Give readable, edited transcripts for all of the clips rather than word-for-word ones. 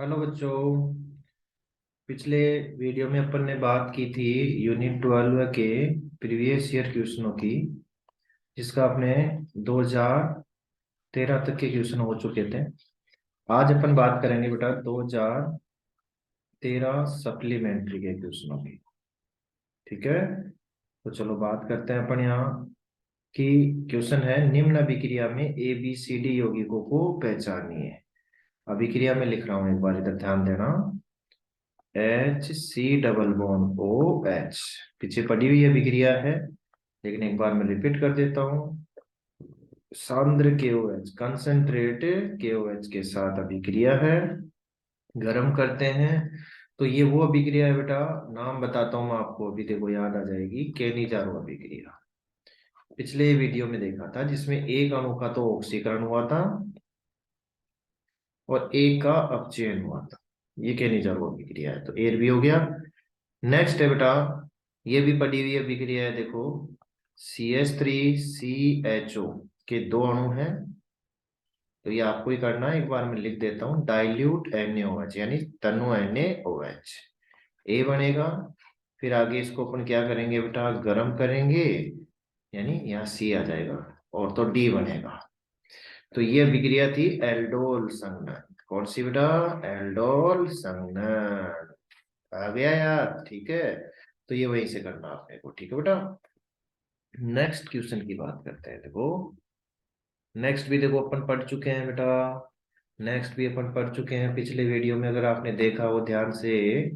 Hello बच्चों। पिछले video में अपन ने बात की थी यूनिट 12 के प्रीवियस ईयर क्वेश्चनों की, जिसका अपने 2013 तक के क्वेश्चन हो चुके थे। आज अपन बात करेंगे बेटा 2013 सप्लीमेंट्री के क्वेश्चनों की। ठीक है, तो चलो बात करते हैं अपन यहाँ की। क्वेश्चन है, निम्न अभिक्रिया में ए बी सी डी यौगिकों को पहचानिए। अभिक्रिया में लिख रहा हूँ, एक बार इधर ध्यान देना। H, C double bond OH, पीछे पड़ी हुई अभिक्रिया है, लेकिन एक बार मैं रिपीट कर देता हूँ। सांद्र KOH, कंसंट्रेट KOH के साथ अभिक्रिया है, गर्म करते हैं तो ये वो अभिक्रिया है बेटा। नाम बताता हूँ मैं आपको, अभी देखो याद आ जाएगी। केनिजारो अभिक्रिया पिछले वीडियो में देखा था, जिसमें एक अणु का तो ऑक्सीकरण हुआ था और एक का अपचयन हुआ था। ये केनिजारो अभिक्रिया है, तो एयर भी हो गया। नेक्स्ट है बेटा, ये भी पड़ी हुई अभिक्रिया है, देखो। CH3CHO के दो अणु हैं, तो ये आपको ही करना है। एक बार मैं लिख देता हूँ, डाइल्यूट NaOH यानी तनु NaOH, ए बनेगा। फिर आगे इसको अपन क्या करेंगे बेटा, गर्म करेंगे, यानी यहाँ C आ जाएगा, और तो D बनेगा। तो ये अभिक्रिया थी एल्डोल संघनन। कौन सी बेटा? एल्डोल संघनन। आ गया यार? ठीक है, तो ये वहीं से करना आपने को। ठीक है बेटा, नेक्स्ट क्वेश्चन की बात करते हैं। देखो, नेक्स्ट भी देखो अपन पढ़ चुके हैं बेटा। नेक्स्ट भी अपन पढ़ चुके हैं पिछले वीडियो में, अगर आपने देखा हो ध्यान से।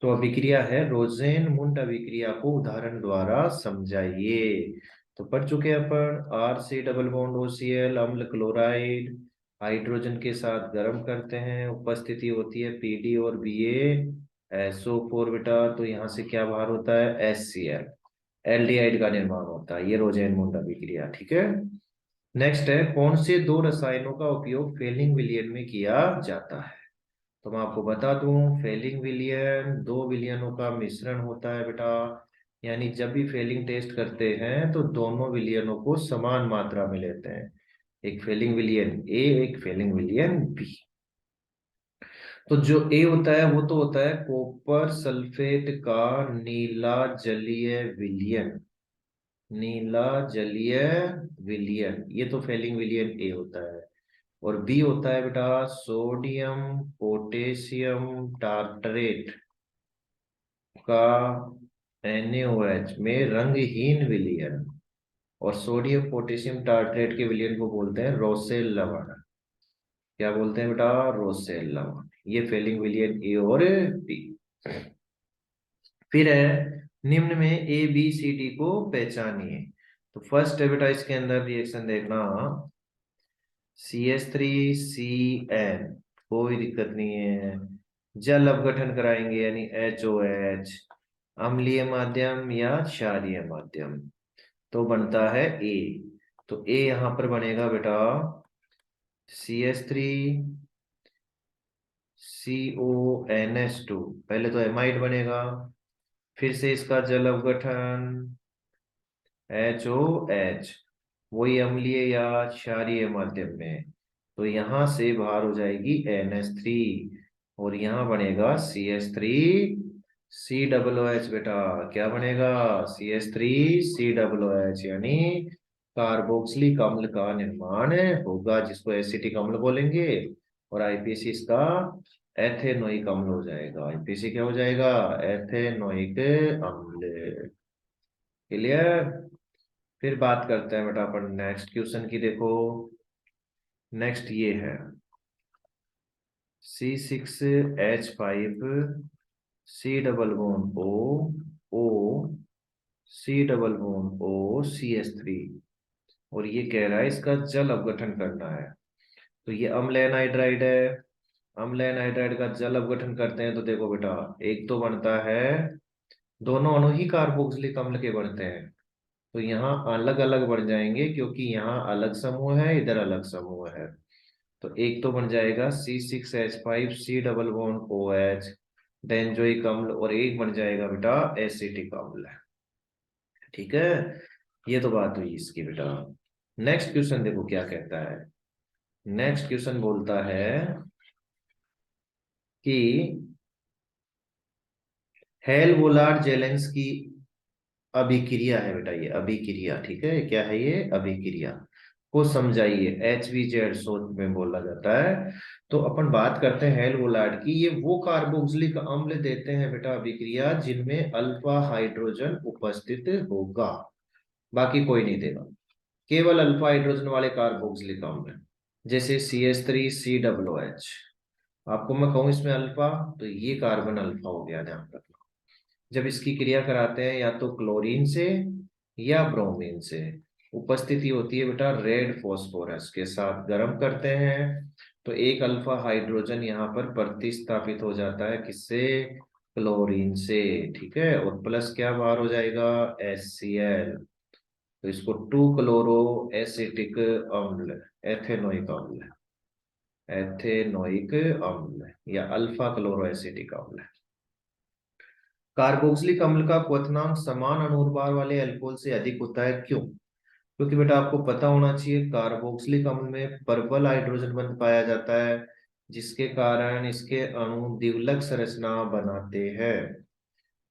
तो अभिक्रिया है रोजेन मुंड अभिक्रिया को उदाहरण द्वारा समझाइए। तो पढ़ चुके हैं अपन। RC डबल बॉन्ड OCl, अम्ल क्लोराइड हाइड्रोजन के साथ गर्म करते हैं, उपस्थिति होती है PD और BaSO4 बेटा। तो यहाँ से क्या बाहर होता है? HCl, एल्डिहाइड का निर्माण होता है। ये रोजेन मुंड अभिक्रिया। ठीक है, नेक्स्ट है, कौन से दो रसायनों का उपयोग फेलिंग विलयन में किया जाता है? तो मैं आपको बता दूं, फेलिंग विलियन दो विलियनों का मिश्रण होता है बेटा। यानी जब भी फेलिंग टेस्ट करते हैं तो दोनों विलियनों को समान मात्रा में लेते हैं। एक फेलिंग विलियन ए, एक फेलिंग विलियन बी। तो जो ए होता है वो तो होता है कॉपर सल्फेट का नीला जलीय विलियन। नीला जलीय विलियन, ये तो फेलिंग विलियन ए होता है। और बी होता है बेटा सोडियम पोटेशियम टार्टरेट का NaOH में रंगहीन विलयन। और सोडियम पोटेशियम टार्टरेट के विलयन को बोलते हैं रोसेल लवण। क्या बोलते हैं बेटा? रोसेल लवण। ये फेलिंग विलयन ए और बी। फिर है, निम्न में ABCD को पहचानिए। तो फर्स्ट है बेटा, इसके अंदर रिएक्शन देखना। CH3CN, कोई दिक्कत नहीं है। जल अपघटन कराएंगे यानी HOH, अम्लीय माध्यम या क्षारीय माध्यम, तो बनता है A। तो A यहां पर बनेगा बेटा CH3CONS2, पहले तो एमाइड बनेगा, फिर से इसका जल अपघटन HOH, वही अम्लीय या क्षारीय माध्यम में, तो यहां से बाहर हो जाएगी NH3, और यहाँ बनेगा CH3C OH बेटा। क्या बनेगा? CH3C OH, यानी कार्बोक्सिलिक अम्ल का निर्माण होगा, जिसको एसिटिक अम्ल बोलेंगे। और आईपीसी इसका एथेनोइक अम्ल हो जाएगा। आईपीसी क्या हो जाएगा? एथेनोइक अम्ल। क्लियर? फिर बात करते हैं बेटा अपन नेक्स्ट क्वेश्चन की। देखो, नेक्स्ट ये है C6H5COO, C double bond O, CH3, और ये कह रहा है इसका जल अपघटन करना है। तो ये अम्ल एनहाइड्राइड है। अम्ल एनहाइड्राइड का जल अपघटन करते हैं तो देखो बेटा, एक तो बनता है, दोनों अणु ही कार्बोक्सिलिक अम्ल के बनते हैं, तो यहाँ अलग अलग बन जाएंगे, क्योंकि यहाँ अलग समूह है, इधर अलग समूह है। तो एक तो बन जाएगा C6H5C double bond OH, benzoic अम्ल, और एक बन जाएगा बेटा एसिटिक अम्ल। ठीक है, ये तो बात हुई इसकी बेटा। नेक्स्ट क्वेश्चन देखो क्या कहता है। नेक्स्ट क्वेश्चन बोलता है, कि हेलवोलाड जेलेंस्की अभिक्रिया है बेटा, ये अभिक्रिया, ठीक है, क्या है ये, अभिक्रिया को समझाइए, HVZ शोध में बोला जाता है। तो अपन बात करते हैं हेलवोलाड की, ये वो कार्बोक्सिलिक अम्ल देते हैं बेटा अभिक्रिया जिनमें अल्फा हाइड्रोजन उपस्थित होगा, बाकी कोई नहीं देगा, केवल अल्फा हाइड्रोजन वाले कार्बोक्सिलिक अम्ल, जैसे CH3COOH। आपको मैं कहूं इसमें अल्फा, तो ये कार्बन अल्फा हो गया, ध्यान रखना। जब इसकी क्रिया कराते हैं या तो क्लोरीन से या ब्रोमीन से, उपस्थिति होती है बेटा रेड फॉस्फोरस के साथ, गर्म करते हैं तो एक अल्फा हाइड्रोजन यहाँ पर प्रतिस्थापित हो जाता है, किससे, क्लोरीन से, ठीक है, और प्लस क्या बाहर हो जाएगा, HCl। तो इसको 2 क्लोरो एसिटिक अम्ल, एथेनोइक अम्ल, एथेनोइक अम्ल या अल्फा क्लोरो एसिटिक अम्ल। कार्बोक्सिलिक अम्ल का क्वथनांक समान अनुभार वाले अल्कोहल से अधिक होता है, क्यों? क्योंकि बेटा आपको पता होना चाहिए कार्बोक्सिलिक अम्ल में पर्पल हाइड्रोजन बंध पाया जाता है, जिसके कारण इसके अणु द्विलक संरचना बनाते हैं,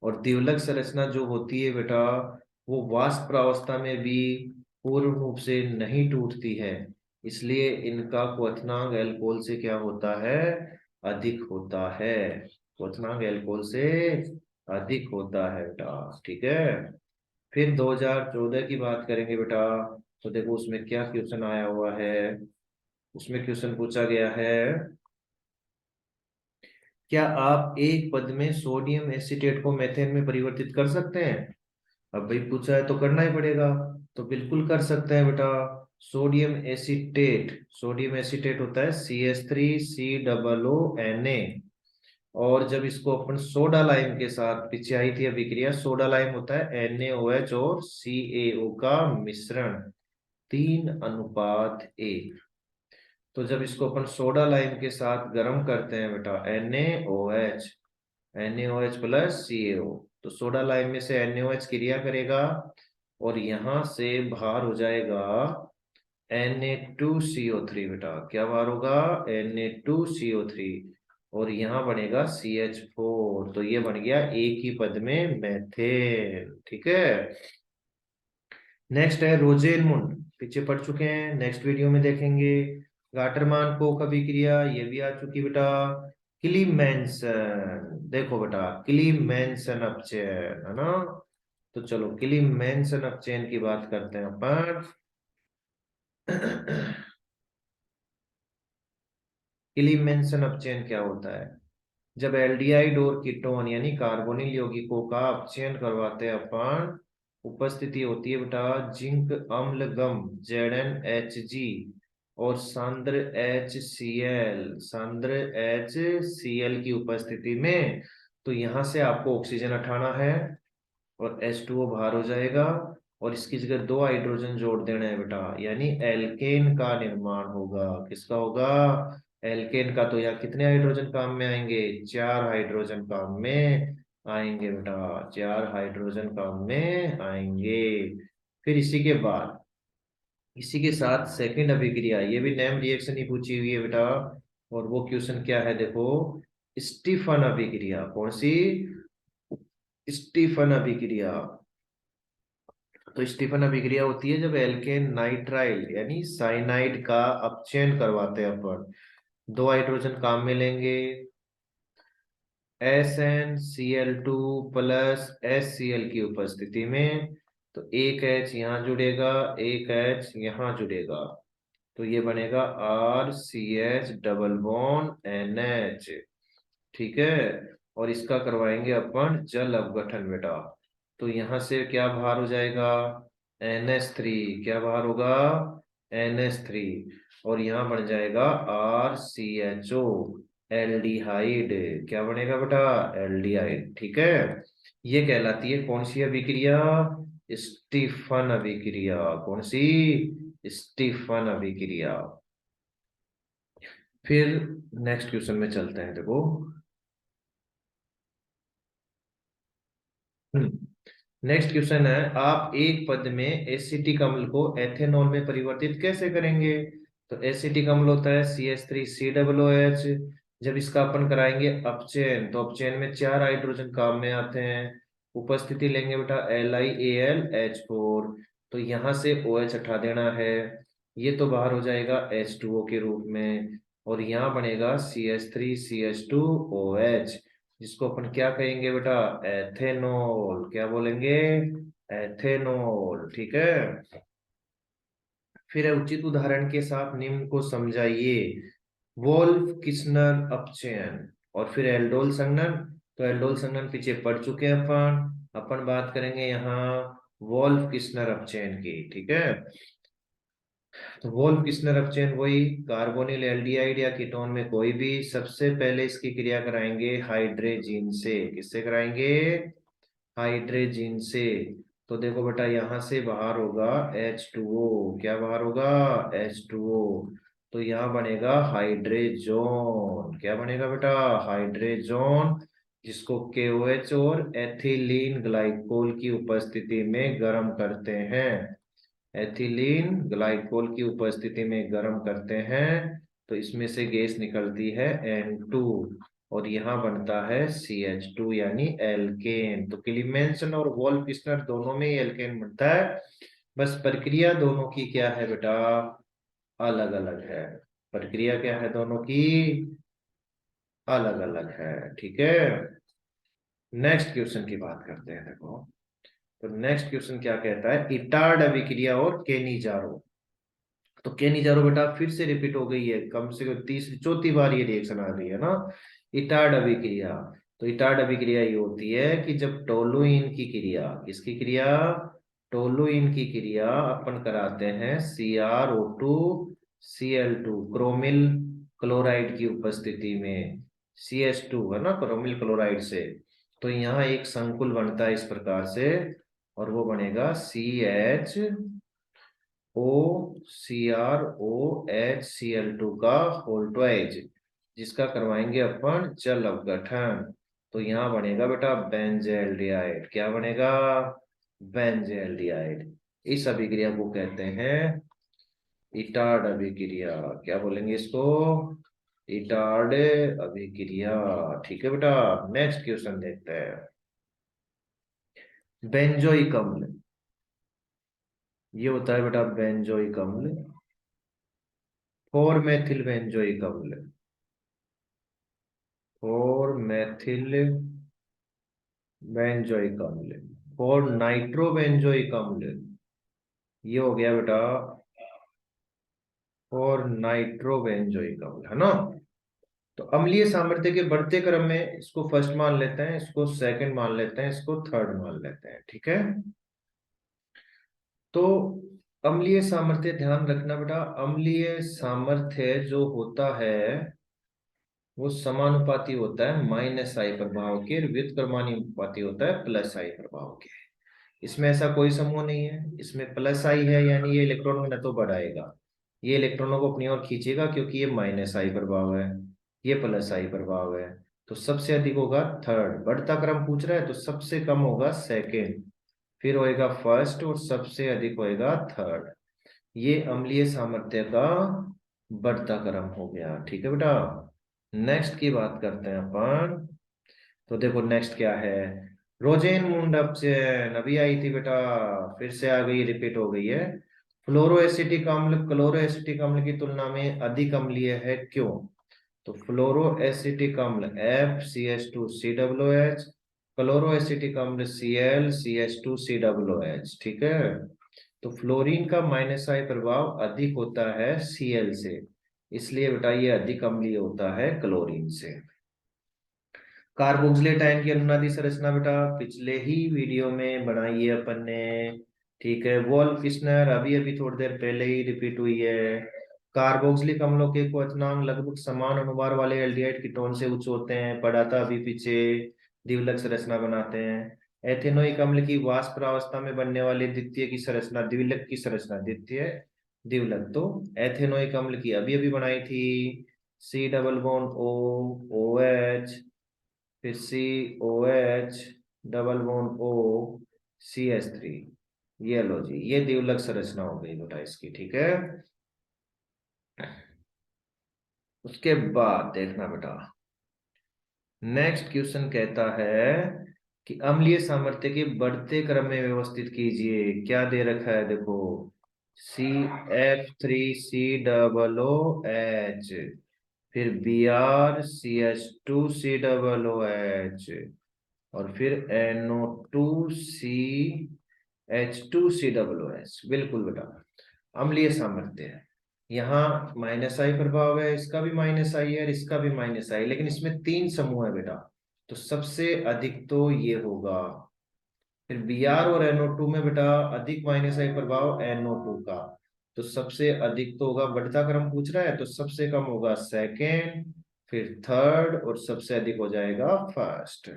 और द्विलक संरचना जो होती है बेटा वो वाष्प प्रावस्था में भी पूर्ण रूप से नहीं टूटती है, इसलिए इनका क्वथनांक अल्कोहल से क्या होता है, अधिक होता है, क्वथनांक अल्कोहल से अधिक होता है बेटा, ठीक है। फिर 2014 की बात करेंगे बेटा, तो देखो उसमें क्या क्वेश्चन आया हुआ है, उसमें क्वेश्चन पूछा गया है, क्या आप एक पद में सोडियम एसीटेट को मेथेन में परिवर्तित कर सकते हैं? अब भाई पूछा है तो करना ही पड़ेगा, तो बिल्कुल कर सकते हैं बेटा। सोडियम एसीटेट होता है CH3COONA, और जब इसको अपन सोडा लाइम के साथ, पीछे आई थी अभिक्रिया, सोडा लाइम होता है NaOH और CaO का मिश्रण, 3:1। तो जब इसको अपन सोडा लाइम के साथ गर्म करते हैं बेटा, NaOH प्लस CaO, तो सोडा लाइम में से NaOH क्रिया करेगा और यहां से बाहर हो जाएगा Na2CO3 बेटा, क्या बाहर होगा, Na2CO3, और यहाँ बनेगा CH4, तो ये बन गया एक ही पद में मेथेन, ठीक है। नेक्स्ट है रोजेनमुंड, पीछे पढ़ चुके हैं, नेक्स्ट वीडियो में देखेंगे। गाटरमान कोक अभिक्रिया, ये भी आ चुकी बेटा। क्लीमेंसन, देखो बेटा क्लीमेंसन अपचयन है ना, तो चलो क्लीमेंसन अपचयन की बात करते हैं अपन। क्लीमेंसन अपचयन क्या होता है, जब एल्डिहाइड और कीटोन यानी कार्बोनिल यौगिकों का अपचयन करवाते हैं अपन, उपस्थिति होती है बेटा जिंक अम्ल गम ZnHg और सांद्र HCl की उपस्थिति में, तो यहां से आपको ऑक्सीजन हटाना है और H2O बाहर हो जाएगा, और इसकी जगह 2 हाइड्रोजन जोड़ देना है बेटा, यानी एल्केन का निर्माण होगा, किसका होगा, एल्केन का। तो यहाँ कितने हाइड्रोजन काम में आएंगे, 4 हाइड्रोजन काम में आएंगे बेटा, 4 हाइड्रोजन काम में आएंगे। फिर इसी के साथ सेकंड अभिक्रिया, ये भी नेम रिएक्शन ही पूछी हुई है बेटा, और वो क्वेश्चन क्या है देखो, स्टीफन अभिक्रिया, कौन सी, स्टीफन अभिक्रिया। तो स्टीफन अभिक्रिया होती है जब एल्केन नाइट्राइल यानी साइनाइड का अपचयन करवाते हैं अपन, 2 हाइड्रोजन काम में लेंगे, SnCl2 प्लस HCl की उपस्थिति में, तो एक H यहाँ जुड़ेगा, एक H यहाँ जुड़ेगा, तो ये बनेगा RCH डबल बॉन्ड NH, ठीक है, और इसका करवाएंगे अपन जल अपघटन बेटा, तो यहां से क्या बाहर हो जाएगा, NH3, क्या बाहर होगा, NH3, और यहाँ बन जाएगा RCHO, एल्डिहाइड, क्या बनेगा बेटा, एल्डिहाइड, ठीक है। ये कहलाती है कौन सी अभिक्रिया, स्टीफन अभिक्रिया, कौन सी, स्टीफन अभिक्रिया। फिर नेक्स्ट क्वेश्चन में चलते हैं, देखो नेक्स्ट क्वेश्चन है, आप एक पद में एसिटिक अम्ल को एथेनॉल में परिवर्तित कैसे करेंगे? तो एसिटिक अम्ल होता है CH3COOH, जब इसका अपन कराएंगे अपचयन, तो अपचयन में 4 हाइड्रोजन काम में आते हैं। उपस्थिति लेंगे बेटा LiAlH4, तो यहाँ से OH हटा देना है, ये तो बाहर हो जाएगा H2O के रूप में, और यहाँ बनेगा CH3CH2OH, जिसको अपन क्या कहेंगे बेटा, एथेनॉल। क्या बोलेंगे, एथेनॉल। ठीक है। फिर उचित उदाहरण के साथ निम्न को समझाइए। वोल्फ किस्नर अपचयन और फिर एल्डोल संघनन। तो एल्डोल संघनन पीछे पढ़ चुके हैं अपन। अपन बात करेंगे यहाँ वोल्फ किस्नर अपचयन की। ठीक है। तो वोल्फ किस्नर अपचयन वही, कार्बोनिल एल्डिहाइड या कीटोन में कोई भी, सबसे पहले इसकी क्रिया कराएंगे हाइड्रेजीन से। किससे कराएंगे, हाइड्रेजीन से। तो देखो बेटा यहाँ से बाहर होगा H2O। क्या बाहर होगा, H2O। तो यहाँ बनेगा हाइड्रेजोन। क्या बनेगा बेटा, हाइड्रेजोन, जिसको KOH और एथिलीन ग्लाइकोल की उपस्थिति में गर्म करते हैं। एथिलीन ग्लाइकोल की उपस्थिति में गर्म करते हैं, तो इसमें से गैस निकलती है N2, और यहाँ बनता है CH2 यानी एल्केन। तो क्लीमेंसन और वोल्फ-किस्नर दोनों में ही एल्केन बनता है, बस प्रक्रिया दोनों की क्या है बेटा, अलग अलग है। प्रक्रिया क्या है दोनों की, अलग अलग है। ठीक है। नेक्स्ट क्वेश्चन की बात करते हैं। देखो, तो नेक्स्ट क्वेश्चन क्या कहता है, इटार्ड अभिक्रिया और केनिजारो। तो केनिजारो बेटा फिर से रिपीट हो गई है, कम से कम तीसरी चौथी बार ये रिएक्शन आ रही है ना। इटार्ड अभिक्रिया, तो इटार्ड अभिक्रिया ये होती है कि जब टोलुइन की क्रिया, किसकी क्रिया, टोलुइन की क्रिया अपन कराते हैं CrO2Cl2 क्रोमिल क्लोराइड की उपस्थिति में। CH2 है ना, क्रोमिल क्लोराइड से। तो यहाँ एक संकुल बनता है इस प्रकार से, और वो बनेगा CHOCrOHCl2 का होल ट्वाइज, जिसका करवाएंगे अपन जल अपघटन। तो यहाँ बनेगा बेटा बेंजेल्डिहाइड। क्या बनेगा, बेंजेल्डिहाइड। इस अभिक्रिया को कहते हैं इटार्ड अभिक्रिया। क्या बोलेंगे इसको, इटार्ड अभिक्रिया। ठीक है बेटा। नेक्स्ट क्वेश्चन देखते हैं। बेंजोइक अम्ल, ये होता है बेटा बेंजोइक अम्ल, 4 मेथिल बेंजोइक अम्ल, 4 मेथिल बेंजोइक अम्ल, 4 नाइट्रो बेंजोइक अम्ल, ये हो गया बेटा 4 नाइट्रो बेंजोइक अम्ल, है ना। तो अम्लीय सामर्थ्य के बढ़ते क्रम में इसको फर्स्ट मान लेते हैं, इसको सेकंड मान लेते हैं, इसको थर्ड मान लेते हैं। ठीक है। तो अम्लीय सामर्थ्य ध्यान रखना बेटा, अम्लीय सामर्थ्य जो होता है वो समानुपाती होता है -I प्रभाव के, और व्युत्क्रमानुपाती होता है +I प्रभाव के। इसमें ऐसा कोई समूह नहीं है, इसमें +I है, यानी ये इलेक्ट्रॉन को न तो बढ़ाएगा, ये इलेक्ट्रॉनों को अपनी ओर खींचेगा, क्योंकि ये -I प्रभाव है, ये +I प्रभाव है। तो सबसे अधिक होगा थर्ड, बढ़ता क्रम पूछ रहा है तो सबसे कम होगा सेकेंड, फिर होएगा फर्स्ट, और सबसे अधिक होएगा थर्ड। ये अम्लीय सामर्थ्य का बढ़ता क्रम हो गया। ठीक है बेटा। नेक्स्ट की बात करते हैं अपन। तो देखो नेक्स्ट क्या है, रोजेन मुंड अपचयन, अभी आई थी बेटा, फिर से आ गई, रिपीट हो गई है। फ्लोरोएसिटिक अम्ल क्लोरोएसिटिक अम्ल की तुलना में अधिक अम्लीय है, क्यों। तो फ्लोरोएसिटिक अम्ल FCH2COOH, क्लोरोएसिटिक अम्ल ClCH2COOH। ठीक है। तो फ्लोरीन का -I प्रभाव अधिक होता है Cl से, इसलिए बेटा ये अधिक अम्लीय होता है क्लोरीन से। कार्बोक्सिलेट आयन की अनुनादी संरचना बेटा पिछले ही वीडियो में बनाई है अपन ने। ठीक है। वोल्फ किस्नर अभी अभी थोड़ी देर पहले ही रिपीट हुई है। कार्बोक्सिलिक अम्लों के क्वथनांक लगभग समान अनुभार वाले एल्डिहाइड कीटोन से उच्च होते हैं, पढ़ा था अभी पीछे, द्विलक संरचना बनाते हैं। एथेनोइक अम्ल की वाष्प अवस्था में बनने वाले द्वितीय की संरचना, द्विलक की संरचना, द्वितीय द्विलक। तो एथेनोइक अम्ल की अभी अभी बनाई थी, C double bond O OH, फिर COH double bond O CH3। ये लो जी, ये द्विलक संरचना हो गई बेटा इसकी। ठीक है। उसके बाद देखना बेटा, नेक्स्ट क्वेश्चन कहता है कि अम्लीय सामर्थ्य के बढ़ते क्रम में व्यवस्थित कीजिए। क्या दे रखा है देखो, CF3COOH, फिर BrCH2COOH, और फिर NO2CH2COOH। बिल्कुल बेटा, अम्लीय सामर्थ्य है। यहाँ माइनस आई प्रभाव है, इसका भी माइनस आई है और इसका भी माइनस आई, लेकिन इसमें तीन समूह है बेटा, तो सबसे अधिक तो ये होगा। फिर Br और NO2 में बेटा अधिक माइनस आई प्रभाव NO2 का, तो सबसे अधिक तो होगा, बढ़ता क्रम पूछ रहा है तो सबसे कम होगा सेकेंड, फिर थर्ड, और सबसे अधिक हो जाएगा फर्स्ट।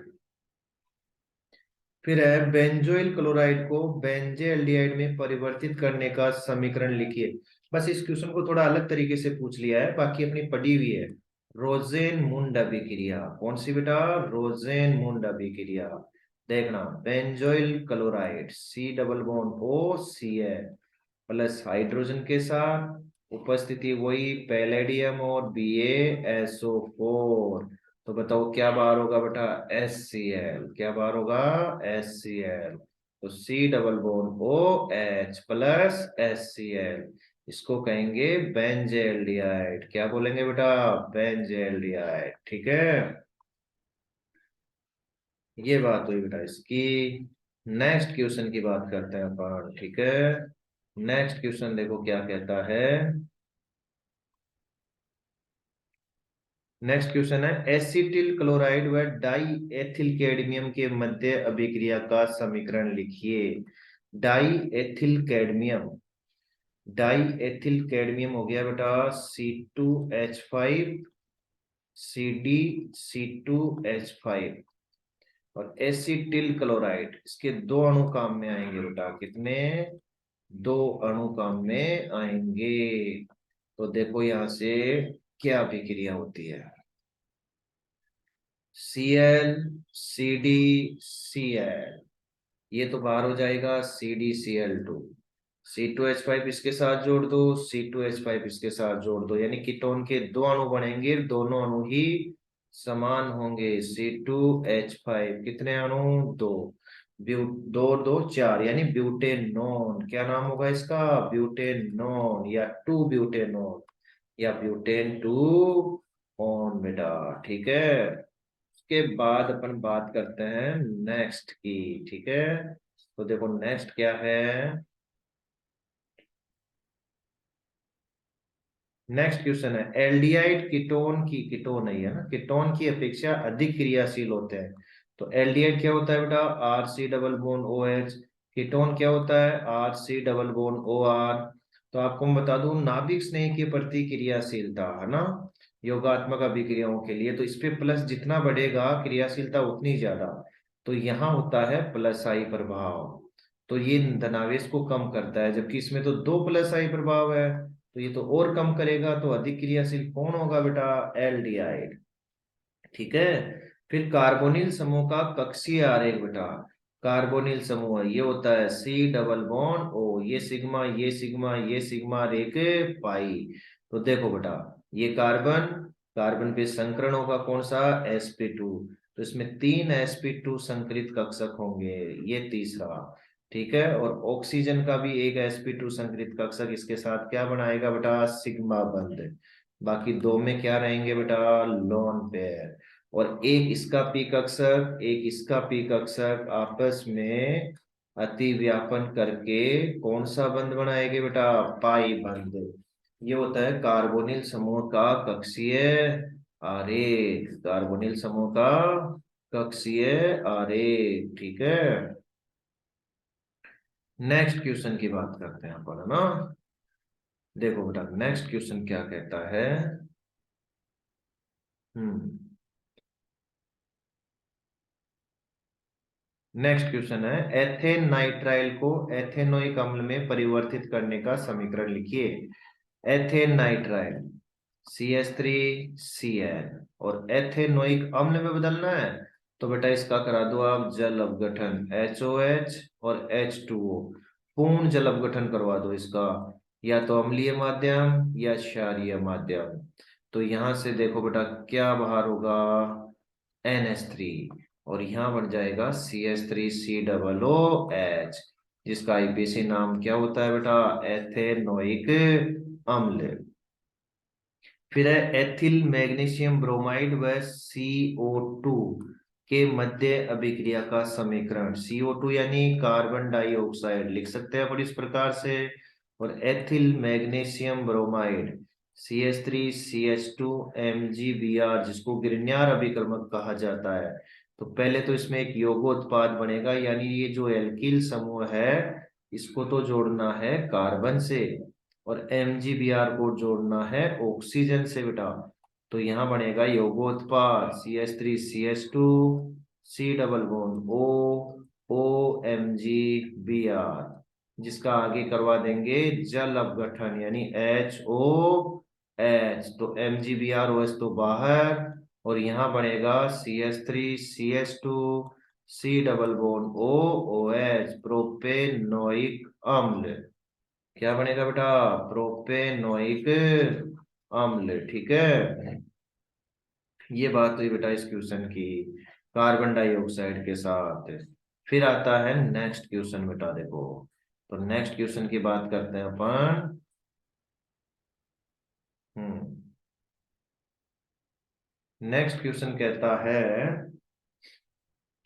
फिर है बेंजोइल क्लोराइड को बेंजेल्डिहाइड में परिवर्तित करने का समीकरण लिखिए। बस इस क्वेश्चन को थोड़ा अलग तरीके से पूछ लिया है, बाकी अपनी पढ़ी हुई है। रोजेन मुंड अभिक्रिया कौन सी बेटा, रोजेन मुंड अभिक्रिया। देखना, benzoyl chloride C+O plus hydrogen के साथ, उपस्थिति वही पैलेडियम और BaSO4, तो बताओ क्या बार होगा बेटा, HCl। क्या बार होगा, HCl। तो C+OH प्लस HCl, इसको कहेंगे बेंजेल्डिहाइड। क्या बोलेंगे बेटा, बेंजेल्डिहाइड। ठीक है, ये बात हुई बेटा इसकी। नेक्स्ट क्वेश्चन की बात करते हैं अपन। ठीक है, नेक्स्ट क्वेश्चन देखो क्या कहता है। नेक्स्ट क्वेश्चन है, एसिटिल क्लोराइड व डाई एथिल कैडमियम के मध्य अभिक्रिया का समीकरण लिखिए। Die ethyl cadmium, die ethyl cadmium हो गया बेटा C2H5 CD C2H5, और एसिटिल क्लोराइड, इसके दो अणु काम में आएंगे बेटा। कितने, दो अणु काम में आएंगे। तो देखो यहां से क्या अभिक्रिया होती है, ClCdCl, ये तो बाहर हो जाएगा CdCl2, C2H5 इसके साथ जोड़ दो, C2H5 इसके साथ जोड़ दो, यानी कीटोन के दो अणु बनेंगे, दोनों अणु ही समान होंगे। C2H5 कितने अणु, दो, दो और दो चार, यानी ब्यूटेनॉन। क्या नाम होगा इसका, ब्यूटेनॉन, या टू ब्यूटेनॉन, या ब्यूटेन टू ऑन बेटा। ठीक है, उसके बाद अपन बात करते हैं नेक्स्ट की। ठीक है, तो देखो नेक्स्ट क्या है। नेक्स्ट क्वेश्चन है, एल्डिहाइड कीटोन की, कीटोन नहीं है ना, कीटोन की अपेक्षा अधिक क्रियाशील होते हैं। तो एल्डिहाइड क्या होता है बेटा, RC double bond OH। Ketone क्या होता है, RC डबल बॉन्ड OR। तो आपको मैं बता दूं, नाभिक स्नेह के प्रति क्रियाशीलता है ना, योगात्मक अभिक्रियाओं के लिए, तो इस पे प्लस जितना बढ़ेगा क्रियाशीलता उतनी ज्यादा। तो यहाँ होता है प्लस आई प्रभाव, तो ये धनावेश को कम करता है, जबकि इसमें तो दो प्लस आई प्रभाव है, तो ये तो और कम करेगा। तो अधिक क्रियाशील कौन होगा बेटा, एल्डिहाइड। ठीक है, फिर कार्बोनिल समूह का कक्षीय आरेख बेटा, कार्बोनिल समूह ये होता है C+O, ये सिग्मा, ये सिग्मा, ये सिग्मा, और एक पाई। तो देखो बेटा, ये कार्बन, कार्बन पे संकरण होगा कौन सा, sp2, तो इसमें तीन sp2 संकरित कक्षक होंगे, ये तीसरा। ठीक है, और ऑक्सीजन का भी एक sp2 संकरित कक्षक इसके साथ क्या बनाएगा बेटा, सिग्मा बंध। बाकी दो में क्या रहेंगे बेटा, लोन पेयर। और एक इसका पी कक्षक, एक इसका पी कक्षक आपस में अति व्यापन करके कौन सा बंध बनाएंगे बेटा, पाई बंध। ये होता है कार्बोनिल समूह का कक्षीय आरेख, कार्बोनिल समूह का कक्षीय आरेख। ठीक है, नेक्स्ट क्वेश्चन की बात करते हैं अपन, है ना। देखो बेटा नेक्स्ट क्वेश्चन क्या कहता है। हम्म, नेक्स्ट क्वेश्चन है, एथेन नाइट्राइल को एथेनोइक अम्ल में परिवर्तित करने का समीकरण लिखिए। एथेन नाइट्राइल CH3Cl, और एथेनोइक अम्ल में बदलना है, तो बेटा इसका करा दो आप जल अपघटन, HOH और H2O, पूर्ण जल अपघटन करवा दो इसका, या तो अम्लीय माध्यम या क्षारीय माध्यम। तो यहां से देखो बेटा क्या बाहर होगा, NH3, और यहाँ बन जाएगा CH3C OO H, जिसका आईपीसी नाम क्या होता है बेटा, एथेनोइक अम्ल। फिर है एथिल मैग्नीशियम ब्रोमाइड व CO2 के मध्य अभिक्रिया का समीकरण। CO2 यानी कार्बन डाइऑक्साइड लिख सकते हैं अपन इस प्रकार से, और एथिल मैग्नीशियम ब्रोमाइड CH3CH2MgBr, जिसको गिरन्यार अभिकर्मक कहा जाता है। तो पहले तो इसमें एक यौगोत्पाद बनेगा, यानी ये जो एल्किल समूह है इसको तो जोड़ना है कार्बन से, और MgBr को जोड़ना है ऑक्सीजन से बेटा। तो यहाँ बनेगा यौगोत्पाद CH3CH2 C double bond OMgBr, जिसका आगे करवा देंगे जल अपघटन यानी HOH, तो MgBrOH तो बाहर, और यहाँ बनेगा CH3CH2 C double bond OOH, propanoic अम्ल। क्या बनेगा बेटा, प्रोपेनोइक अम्ल। ठीक है, ये बात हुई बेटा इस क्वेश्चन की, कार्बन डाइऑक्साइड के साथ। फिर आता है नेक्स्ट क्वेश्चन बेटा, देखो तो नेक्स्ट क्वेश्चन की बात करते हैं अपन। नेक्स्ट क्वेश्चन कहता है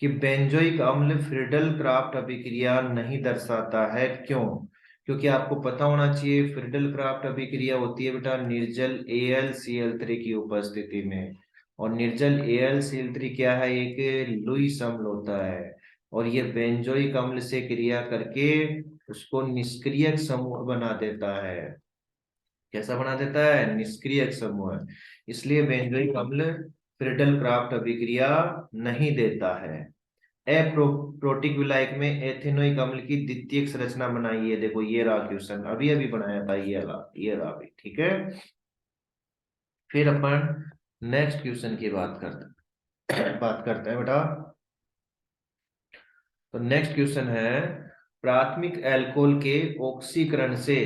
कि बेंजोइक अम्ल फ्रिडल क्राफ्ट अभिक्रिया नहीं दर्शाता है, क्यों? क्योंकि आपको पता होना चाहिए फ्रिडल क्राफ्ट अभिक्रिया होती है बेटा निर्जल AlCl3 की उपस्थिति में, और निर्जल AlCl3 क्या है, एक लुईस अम्ल होता है, और ये बेंजोइक अम्ल से क्रिया करके उसको निष्क्रियक समूह बना देता है। कैसा बना देता है, निष्क्रियक समूह। इसलिए बेंजोइक अम्ल फ्रिडल क्राफ्ट अभिक्रिया नहीं देता है। प्रोटिक विलायक में एथेनोइक अम्ल की द्वितीयक संरचना बनाई है, देखो ये रहा क्वेश्चन अभी अभी बनाया था, ये रहा अभी। ठीक है, फिर अपन नेक्स्ट क्वेश्चन की बात करते हैं बेटा। तो नेक्स्ट क्वेश्चन है, प्राथमिक अल्कोहल के ऑक्सीकरण से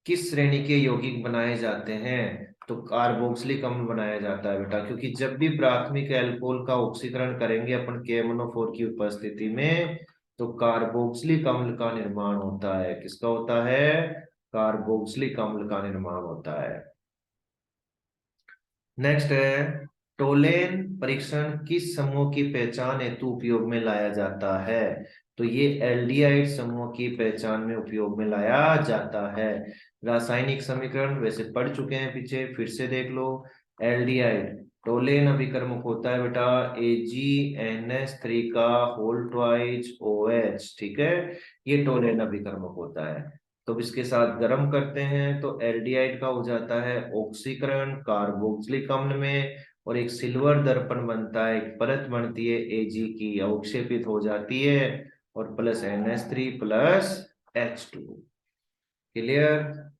किस श्रेणी के यौगिक बनाए जाते हैं? तो कार्बोक्सिलिक अम्ल बनाया जाता है बेटा, क्योंकि जब भी प्राथमिक अल्कोहल का ऑक्सीकरण करेंगे अपन KMnO4 की उपस्थिति में, तो कार्बोक्सिलिक अम्ल का निर्माण होता है। किसका होता है, कार्बोक्सिलिक अम्ल का निर्माण होता है। नेक्स्ट है, टोलेन परीक्षण किस समूह की पहचान हेतु उपयोग में लाया जाता है? तो ये एल्डिहाइड समूह की पहचान में उपयोग में लाया जाता है। रासायनिक समीकरण वैसे पढ़ चुके हैं पीछे, फिर से देख लो। एल्डिहाइड टोलेन अभिकर्मक होता है बेटा AgNH3 का होल ट्वाइस OH। ठीक है, ये टोलेन अभिकर्मक होता है। तो अब इसके साथ गर्म करते हैं तो एल्डिहाइड का हो जाता है ऑक्सीकरण कार्बोक्सिलिक अम्ल में, और एक सिल्वर दर्पण बनता है, एक परत बनती है Ag की, अवक्षेपित हो जाती है, और plus NH3 plus H2। Clear,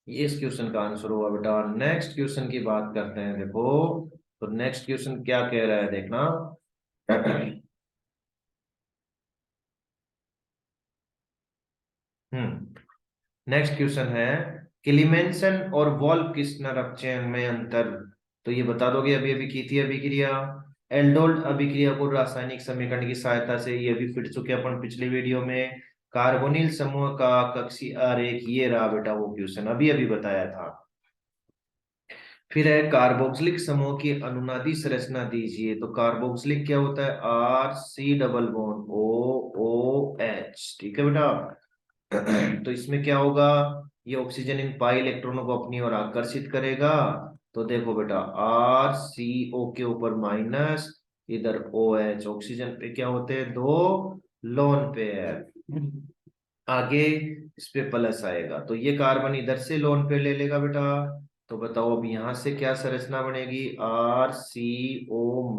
ये इस क्वेश्चन का आंसर होगा बेटा। नेक्स्ट क्वेश्चन की बात करते हैं, देखो तो नेक्स्ट क्वेश्चन क्या कह रहा है देखना। नेक्स्ट क्वेश्चन है, क्लीमेंसन और वॉल्फ किस्नर अपचयन में अंतर। तो ये बता दोगे, अभी अभी की थी अभिक्रिया। एल्डोल्ड अभिक्रिया को रासायनिक समीकरण की सहायता से, ये भी फिट चुके अपन पिछली वीडियो में। कार्बोनिल समूह का कक्षीय आरेख ये रहा बेटा, वो क्वेश्चन अभी अभी बताया था। फिर है कार्बोक्सिलिक समूह की अनुनादी संरचना दीजिए। तो कार्बोक्सिलिक क्या होता है, RC डबल बॉन्ड OOH। ठीक है बेटा, तो इसमें क्या होगा, ये ऑक्सीजन इन पाई इलेक्ट्रॉनों को अपनी ओर आकर्षित करेगा। तो देखो बेटा RCO के ऊपर माइनस, इधर OH, ऑक्सीजन पे क्या होते हैं, दो लोन पेयर, आगे इस पे प्लस आएगा, तो ये कार्बन इधर से लोन पे ले लेगा बेटा। तो बताओ अब यहां से क्या संरचना बनेगी, RCO-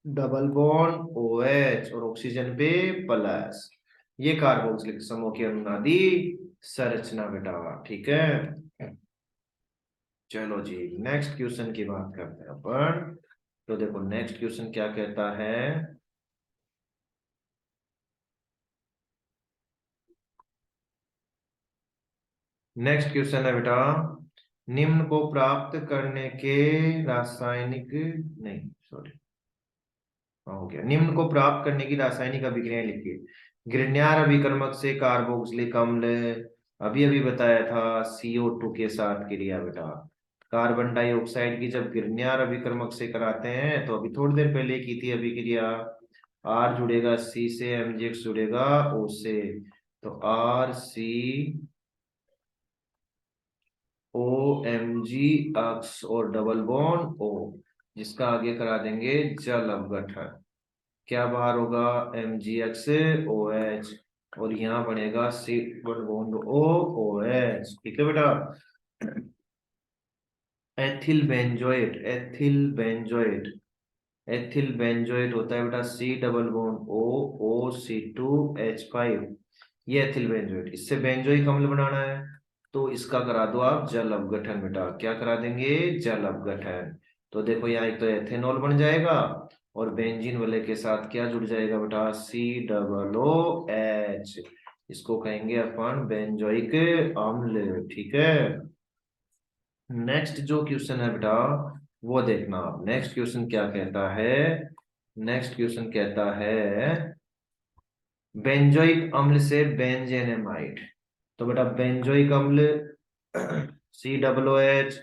डबल बॉन्ड OH, और ऑक्सीजन पे प्लस, ये कार्बोक्सिलिक समूह की अनुनादी संरचना बेटा। ठीक है, चलो जी नेक्स्ट क्वेश्चन की बात करते हैं अपन। तो देखो नेक्स्ट क्वेश्चन क्या कहता है। नेक्स्ट क्वेश्चन है बेटा, निम्न को प्राप्त करने के रासायनिक, नहीं सॉरी, हो गया, निम्न को प्राप्त करने की रासायनिक अभिक्रियाएं लिखिए। ग्रिग्नार अभिकर्मक से कार्बोक्सिलिक अम्ल, अभी अभी बताया था, CO2 के साथ क्रिया बेटा। कार्बन डाइऑक्साइड की जब ग्रिग्नार अभिकर्मक से कराते हैं, तो अभी थोड़ी देर पहले की थी अभिक्रिया, R जुड़ेगा C से, MgX जुड़ेगा O से, तो RCOMg और डबल बॉन्ड O, जिसका आगे करा देंगे जल अपघटन। क्या बाहर होगा, MgXOH, और यहाँ बनेगा C डबल बॉन्ड OOH। ठीक है बेटा। एथिल बेंजोएट, एथिल बेंजोएट होता है बेटा C डबल बॉन्ड OOC2H5, ये एथिल बेंजोएट। इससे बेंजोइक अम्ल बनाना है, तो इसका करा दो आप जल अपघटन बेटा। क्या करा देंगे, जल अपघटन। तो देखो यहाँ एक तो एथेनॉल बन जाएगा, और बेंजीन वाले के साथ क्या जुड़ जाएगा बेटा, COOH, इसको कहेंगे अपन बेंजोइक अम्ल। ठीक है। नेक्स्ट जो क्वेश्चन है बेटा, वो देखना आप। नेक्स्ट क्वेश्चन क्या कहता है, नेक्स्ट क्वेश्चन कहता है बेंजोइक अम्ल से बेंजेनेमाइड। तो बेटा बेंजोइक अम्ल COOH,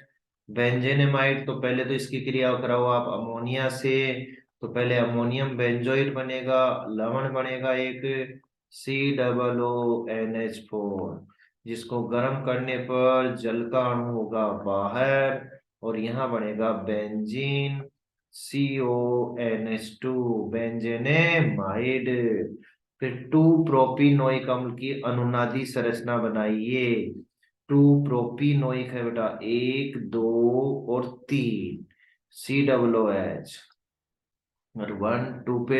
बेंजेनेमाइड, तो पहले तो इसकी क्रिया कराओ आप अमोनिया से। तो पहले अमोनियम बेंजोइड बनेगा, लवण बनेगा एक COONH4, जिसको गर्म करने पर जल का अणु होगा बाहर, और यहाँ बनेगा बेंजीन CONH2, बेंजेनेमाइड। फिर 2 प्रोपिनोइक अम्ल की अनुनादी संरचना बनाइए। 2 प्रोपिनोइक है बेटा, 1 2 और 3, COOH, और 1 2 पे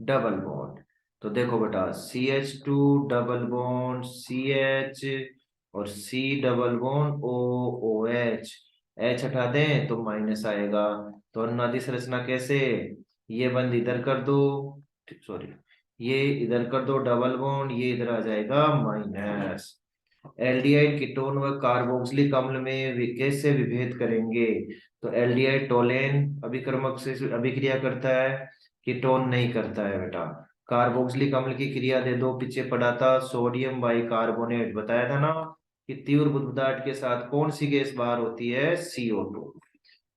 डबल बॉन्ड। तो देखो बेटा CH2 डबल बॉन्ड CH, और C double bond OOH, H हटा दें तो माइनस आएगा। तो अनुनादी संरचना कैसे, ये बंद इधर कर दो, सॉरी, ये इधर कर दो डबल बॉन्ड, ये इधर आ जाएगा माइनस। एल्डिहाइड कीटोन व कार्बोक्सिलिक अम्ल में कैसे विभेद करेंगे, तो एल्डिहाइड टोलेन अभिकर्मक से अभिक्रिया करता है, कीटोन नहीं करता है बेटा। कार्बोक्सिलिक अम्ल की क्रिया दे दो, पीछे पढ़ा था, सोडियम बाइकार्बोनेट, बताया था ना कि तीव्र बुदबुदाहट के साथ कौन सी गैस बाहर होती है, CO2।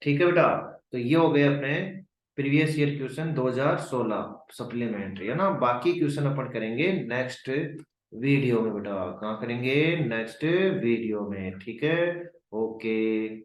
ठीक है बेटा। तो ये हो गए अपने प्रीवियस ईयर क्वेश्चन 2016 सप्लीमेंट्री, है ना। बाकी क्वेश्चन अपन करेंगे नेक्स्ट वीडियो में बेटा। कहाँ करेंगे, नेक्स्ट वीडियो में। ठीक है, ओके।